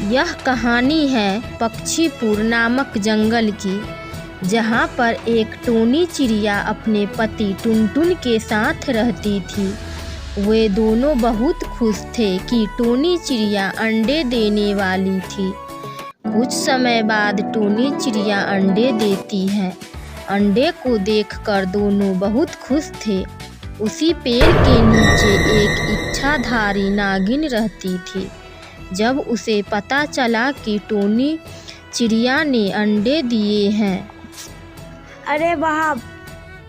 यह कहानी है पक्षीपुर नामक जंगल की, जहाँ पर एक टोनी चिड़िया अपने पति टुनटुन के साथ रहती थी। वे दोनों बहुत खुश थे कि टोनी चिड़िया अंडे देने वाली थी। कुछ समय बाद टोनी चिड़िया अंडे देती है। अंडे को देखकर दोनों बहुत खुश थे। उसी पेड़ के नीचे एक इच्छाधारी नागिन रहती थी। जब उसे पता चला कि टोनी चिड़िया ने अंडे दिए हैं, अरे वाह,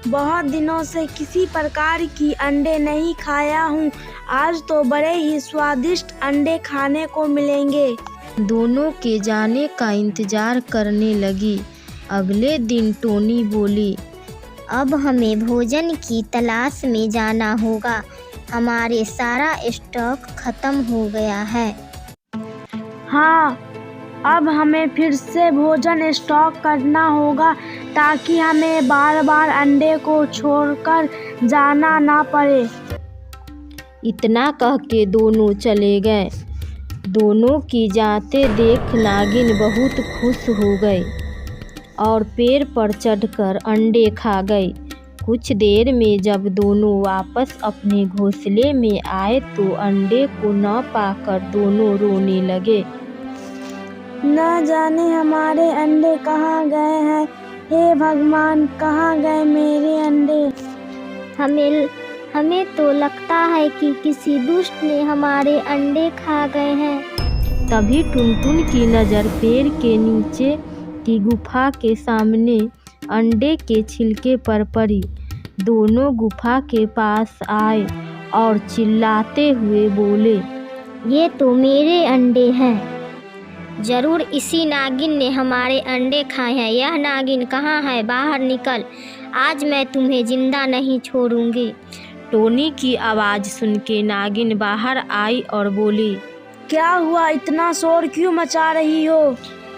बहुत दिनों से किसी प्रकार की अंडे नहीं खाया हूँ। आज तो बड़े ही स्वादिष्ट अंडे खाने को मिलेंगे। दोनों के जाने का इंतजार करने लगी। अगले दिन टोनी बोली, अब हमें भोजन की तलाश में जाना होगा। हमारे सारा स्टॉक खत्म हो गया है। हाँ, अब हमें फिर से भोजन स्टॉक करना होगा ताकि हमें बार बार अंडे को छोड़कर जाना ना पड़े। इतना कह के दोनों चले गए। दोनों की जाते देख नागिन बहुत खुश हो गई और पेड़ पर चढ़कर अंडे खा गई। कुछ देर में जब दोनों वापस अपने घोंसले में आए तो अंडे को न पाकर दोनों रोने लगे। न जाने हमारे अंडे कहाँ गए हैं। हे भगवान, कहाँ गए मेरे अंडे। हमें तो लगता है कि किसी दुष्ट ने हमारे अंडे खा गए हैं। तभी टुनटुन की नज़र पेड़ के नीचे की गुफा के सामने अंडे के छिलके पर पड़ी। दोनों गुफा के पास आए और चिल्लाते हुए बोले, ये तो मेरे अंडे हैं। जरूर इसी नागिन ने हमारे अंडे खाए हैं। यह नागिन कहाँ है? बाहर निकल, आज मैं तुम्हें जिंदा नहीं छोड़ूंगी। टोनी की आवाज़ सुन के नागिन बाहर आई और बोली, क्या हुआ? इतना शोर क्यों मचा रही हो?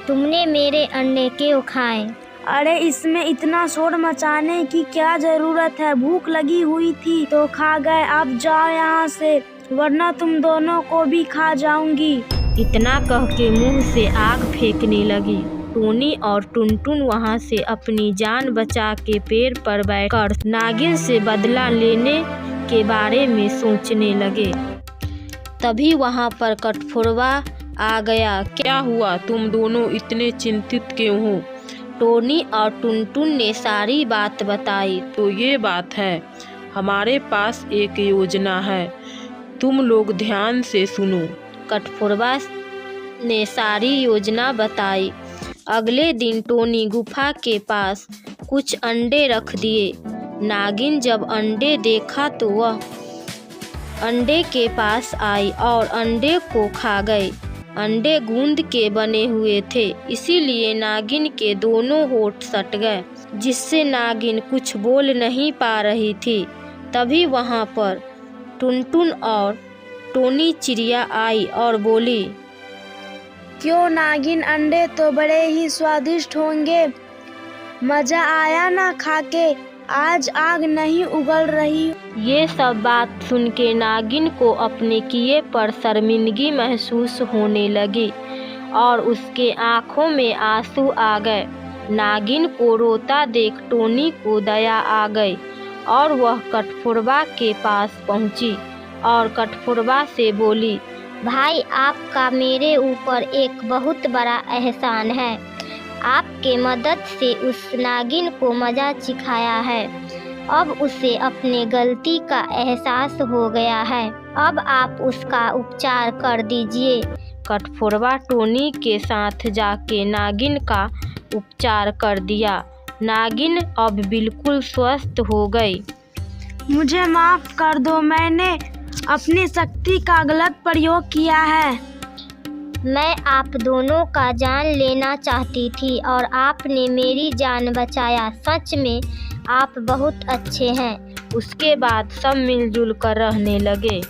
तुमने मेरे अंडे क्यों खाए? अरे इसमें इतना शोर मचाने की क्या जरूरत है? भूख लगी हुई थी तो खा गए। अब जाओ यहाँ से, वरना तुम दोनों को भी खा जाऊंगी। इतना कह के मुंह से आग फेंकने लगी। टोनी और टुनटुन वहां से अपनी जान बचा के पेड़ पर बैठकर नागिन से बदला लेने के बारे में सोचने लगे। तभी वहां पर कठफोड़वा आ गया। क्या हुआ? तुम दोनों इतने चिंतित क्यों हो? टोनी और टुनटुन ने सारी बात बताई। तो ये बात है, हमारे पास एक योजना है, तुम लोग ध्यान से सुनो। कठफोड़वा ने सारी योजना बताई। अगले दिन टोनी गुफा के पास कुछ अंडे रख दिए। नागिन जब अंडे देखा तो वह अंडे के पास आई और अंडे को खा गई। अंडे गूंद के बने हुए थे, इसीलिए नागिन के दोनों होंठ सट गए, जिससे नागिन कुछ बोल नहीं पा रही थी। तभी वहां पर टुनटुन और टोनी चिड़िया आई और बोली, क्यों नागिन, अंडे तो बड़े ही स्वादिष्ट होंगे। मजा आया ना खाके? आज आग नहीं उगल रही। ये सब बात सुन के नागिन को अपने किए पर शर्मिंदगी महसूस होने लगी और उसके आंखों में आंसू आ गए। नागिन को रोता देख टोनी को दया आ गई और वह कठफोड़वा के पास पहुंची और कठफोड़वा से बोली, भाई, आपका मेरे ऊपर एक बहुत बड़ा एहसान है। आपके मदद से उस नागिन को मजा चिखाया है। अब उसे अपने गलती का एहसास हो गया है। अब आप उसका उपचार कर दीजिए। कठफोड़वा टोनी के साथ जाके नागिन का उपचार कर दिया। नागिन अब बिल्कुल स्वस्थ हो गई। मुझे माफ कर दो, मैंने अपनी शक्ति का गलत प्रयोग किया है। मैं आप दोनों का जान लेना चाहती थी और आपने मेरी जान बचाया। सच में आप बहुत अच्छे हैं। उसके बाद सब मिलजुल कर रहने लगे।